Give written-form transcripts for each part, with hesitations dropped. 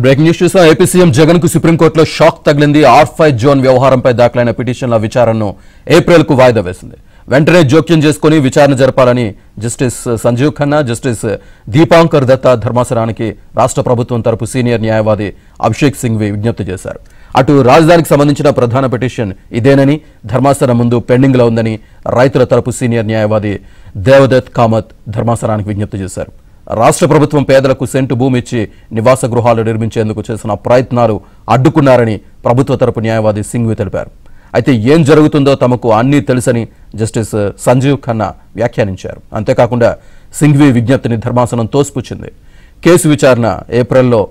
Breaking news చూసాం. AP CM Jagan కు సుప్రీంకోర్టులో షాక్ తగిలింది. R5 జోన్ వ్యవహారంపై దాఖలైన పిటిషన్ల విచారణను ఏప్రిల్కు వాయిదా వేసింది. వెంటనే జోక్యం చేసుకుని విచారణ జరపాలని జస్టిస్ సంజీవ్ ఖన్నా, జస్టిస్ దీపాంకర్ దత్తా ధర్మాసనానికి రాష్ట్ర ప్రభుత్వం తరపు సీనియర్ న్యాయవాది అభిషేక్ సింఘ్వి విజ్ఞప్తి చేశారు. అటు రాజధానికి సంబంధించిన ప్రధాన పిటిషన్ ఇదేనని, ధర్మాసనం ముందు పెండింగ్ లో ఉందని రైతుల తరపు సీనియర్ న్యాయవాది దేవదత్ కామత్ ధర్మాసనానికి విజ్ఞప్తి చేశారు. రాష్ట్ర ప్రభుత్వం పేదలకు సెంటు భూమి ఇచ్చి నివాస గృహాలు నిర్మించేందుకు చేసిన ప్రయత్నాలు అడ్డుకున్నారని ప్రభుత్వ తరపు న్యాయవాది సింఘ్వి తెలిపారు. అయితే ఏం జరుగుతుందో తమకు అన్నీ తెలుసని జస్టిస్ సంజీవ్ ఖన్నా వ్యాఖ్యానించారు. అంతేకాకుండా సింఘ్వి విజ్ఞప్తిని ధర్మాసనం తోసిపుచ్చింది. కేసు విచారణ ఏప్రిల్లో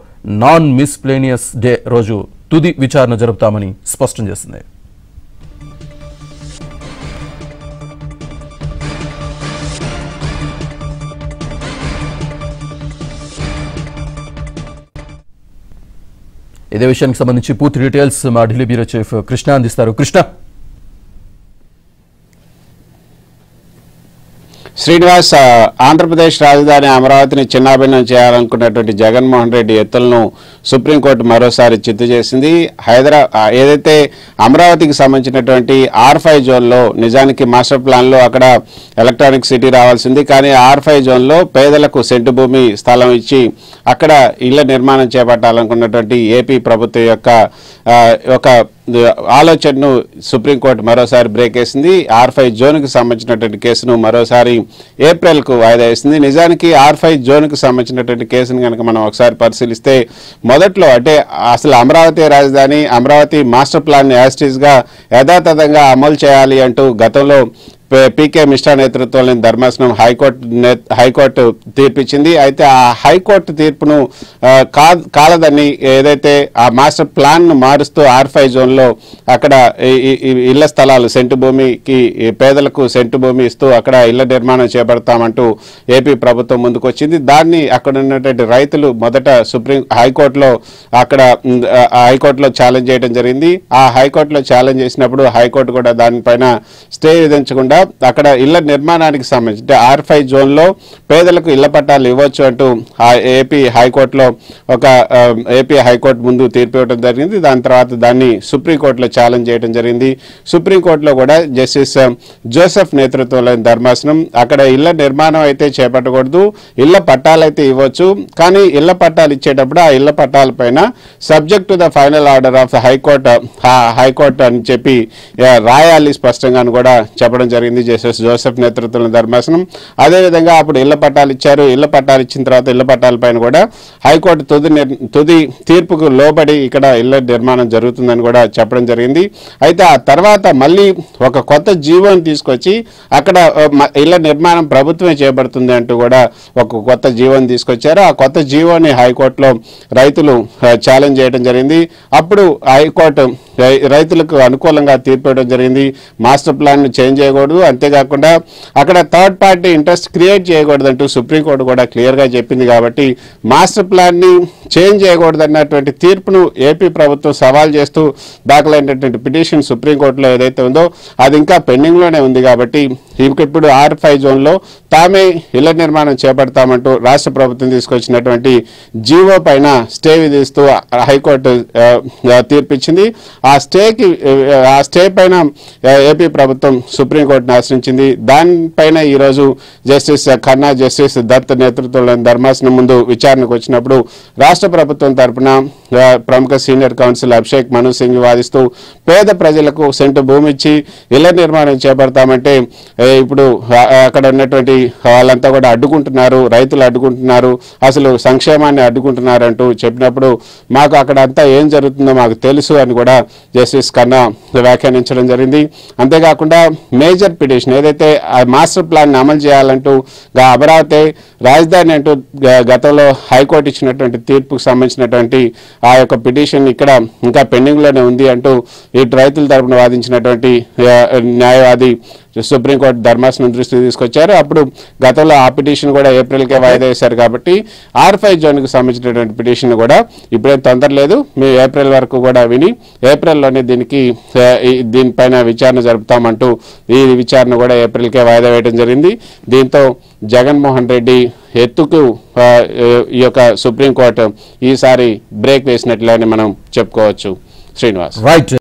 నాన్ మిస్ప్లేనియస్ డే రోజు తుది విచారణ జరుపుతామని స్పష్టం చేసింది. ఇదే విషయానికి సంబంధించి పూర్తి డీటెయిల్స్ మా ఢిల్లీ బ్యూరో చీఫ్ కృష్ణ అందిస్తారు. కృష్ణ, శ్రీనివాస్, ఆంధ్రప్రదేశ్ రాజధాని అమరావతిని చిన్నాభిన్నం చేయాలనుకున్నటువంటి జగన్మోహన్ రెడ్డి ఎత్తులను సుప్రీంకోర్టు మరోసారి చిత్తు చేసింది. ఏదైతే అమరావతికి సంబంధించినటువంటి R5 జోన్లో నిజానికి మాస్టర్ ప్లాన్లో అక్కడ ఎలక్ట్రానిక్ సిటీ రావాల్సింది, కానీ R5 జోన్లో పేదలకు సెంటు భూమి స్థలం ఇచ్చి అక్కడ ఇళ్ల నిర్మాణం చేపట్టాలనుకున్నటువంటి ఏపీ ప్రభుత్వం యొక్క ఒక ఆలోచనను సుప్రీంకోర్టు మరోసారి బ్రేక్ వేసింది. R5 జోన్కు సంబంధించినటువంటి కేసును మరోసారి ఏప్రిల్కు వాయిదా వేసింది. నిజానికి R5 జోన్కు సంబంధించినటువంటి కేసును కనుక మనం ఒకసారి పరిశీలిస్తే మొదట్లో అంటే అసలు అమరావతి రాజధాని, అమరావతి మాస్టర్ ప్లాన్ యాజిటీస్గా యథాతథంగా అమలు చేయాలి అంటూ గతంలో పీకే మిశ్రా నేతృత్వంలోని ధర్మాసనం హైకోర్టు తీర్పిచ్చింది. అయితే ఆ హైకోర్టు తీర్పును కాలదని ఏదైతే ఆ మాస్టర్ ప్లాన్ ను మారుస్తూ R5 జోన్లో అక్కడ ఇళ్ల స్థలాలు సెంటు భూమికి పేదలకు సెంటు భూమి ఇస్తూ అక్కడ ఇళ్ల నిర్మాణం చేపడతామంటూ ఏపీ ప్రభుత్వం ముందుకు వచ్చింది. దాన్ని అక్కడ ఉన్నటువంటి రైతులు మొదట హైకోర్టులో ఛాలెంజ్ చేయడం జరిగింది. ఆ హైకోర్టులో ఛాలెంజ్ చేసినప్పుడు హైకోర్టు కూడా దానిపైన స్టే విధించకుండా అక్కడ ఇళ్ల నిర్మాణానికి సంబంధించి R5 జోన్లో పేదలకు ఇళ్ల పట్టాలు ఇవ్వచ్చు అంటూ ఏపీ హైకోర్టు ముందు తీర్పు ఇవ్వడం జరిగింది. దాని తర్వాత దాన్ని సుప్రీంకోర్టులో ఛాలెంజ్ చేయడం జరిగింది. సుప్రీంకోర్టులో కూడా జస్టిస్ జోసెఫ్ నేతృత్వంలోని ధర్మాసనం అక్కడ ఇళ్ల నిర్మాణం అయితే చేపట్టకూడదు, ఇళ్ల పట్టాలు అయితే ఇవ్వచ్చు, కానీ ఇళ్ల పట్టాలు ఇచ్చేటప్పుడు ఆ ఇళ్ల పట్టాల పైన subject to the final order of the high court అని చెప్పి రాయాలి స్పష్టంగా కూడా చెప్పడం జరిగింది జస్టిస్ జోసెఫ్ నేతృత్వంలో ధర్మాసనం. అదేవిధంగా అప్పుడు ఇళ్ల పట్టాలు ఇచ్చారు. ఇళ్ల పట్టాలు ఇచ్చిన తర్వాత ఇళ్ల పట్టాల పైన కూడా హైకోర్టు తుది తీర్పుకు లోబడి ఇక్కడ ఇళ్ల నిర్మాణం జరుగుతుందని కూడా చెప్పడం జరిగింది. అయితే ఆ తర్వాత మళ్ళీ ఒక కొత్త జీవోని తీసుకొచ్చి అక్కడ ఇళ్ల నిర్మాణం ప్రభుత్వమే చేపడుతుంది అంటూ కూడా ఒక కొత్త జీవోని తీసుకొచ్చారు. ఆ కొత్త జీవోని హైకోర్టులో రైతులు ఛాలెంజ్ చేయడం జరిగింది. అప్పుడు హైకోర్టు రైతులకు అనుకూలంగా తీర్పు ఇవ్వడం జరిగింది. మాస్టర్ ప్లాన్ చేంజ్ చేయకూడదు, అంతేకాకుండా అక్కడ థర్డ్ పార్టీ ఇంట్రెస్ట్ క్రియేట్ చేయకూడదు అంటూ సుప్రీంకోర్టు కూడా క్లియర్గా చెప్పింది. కాబట్టి మాస్టర్ ప్లాన్ ని చేంజ్ చేయకూడదు అన్నటువంటి తీర్పును ఏపీ ప్రభుత్వం సవాల్ చేస్తూ దాఖలైనటువంటి పిటిషన్ సుప్రీంకోర్టులో ఏదైతే ఉందో అది ఇంకా పెండింగ్ లోనే ఉంది. కాబట్టి ఇప్పుడు R5 జోన్లో తామే ఇళ్ల నిర్మాణం చేపడతామంటూ రాష్ట్ర ప్రభుత్వం తీసుకొచ్చినటువంటి జీవో పైన స్టే విధిస్తూ హైకోర్టు తీర్పిచ్చింది. ఆ స్టే పైన ఏపీ ప్రభుత్వం సుప్రీంకోర్టును ఆశ్రయించింది. దానిపైన ఈరోజు జస్టిస్ ఖన్నా, జస్టిస్ దత్ నేతృత్వంలోని ధర్మాసనం ముందు విచారణకు వచ్చినప్పుడు రాష్ట్ర ప్రభుత్వం తరఫున ప్రముఖ సీనియర్ కౌన్సిల్ అభిషేక్ మను సింగ్ వాదిస్తూ పేద ప్రజలకు సెంటు భూమి ఇచ్చి ఇళ్ల నిర్మాణం చేపడతామంటే ఇప్పుడు అక్కడ ఉన్నటువంటి వాళ్ళంతా కూడా అడ్డుకుంటున్నారు, రైతులు అడ్డుకుంటున్నారు, అసలు సంక్షేమాన్ని అడ్డుకుంటున్నారు అంటూ చెప్పినప్పుడు మాకు అక్కడ అంతా ఏం జరుగుతుందో మాకు తెలుసు అని కూడా జస్టిస్ ఖన్నా వ్యాఖ్యానించడం జరిగింది. అంతేకాకుండా మేజర్ పిటిషన్ ఏదైతే మాస్టర్ ప్లాన్ అమలు చేయాలంటూ అమరావతి రాజధాని అంటూ గతంలో హైకోర్టు ఇచ్చినటువంటి తీర్పుకు సంబంధించినటువంటి ఆ యొక్క పిటిషన్ ఇక్కడ ఇంకా పెండింగ్ లోనే ఉంది అంటూ ఇటు రైతుల తరపున వాదించినటువంటి న్యాయవాది సుప్రీంకోర్టు ధర్మాసనం దృష్టికి తీసుకొచ్చారు. అప్పుడు గతంలో ఆ పిటిషన్ కూడా ఏప్రిల్కే వాయిదా వేశారు కాబట్టి R5 జోన్కి సంబంధించినటువంటి పిటిషన్ కూడా ఇప్పుడేం తొందర లేదు, మేము ఏప్రిల్ వరకు కూడా విని ఏప్రిల్లోనే దీనిపైన విచారణ జరుపుతామంటూ ఈ విచారణ కూడా ఏప్రిల్కే వాయిదా వేయడం జరిగింది. దీంతో జగన్మోహన్ రెడ్డి ఎత్తుకు ఈ యొక్క సుప్రీంకోర్టు ఈసారి బ్రేక్ వేసినట్లే అని మనం చెప్పుకోవచ్చు. శ్రీనివాస్. రైట్.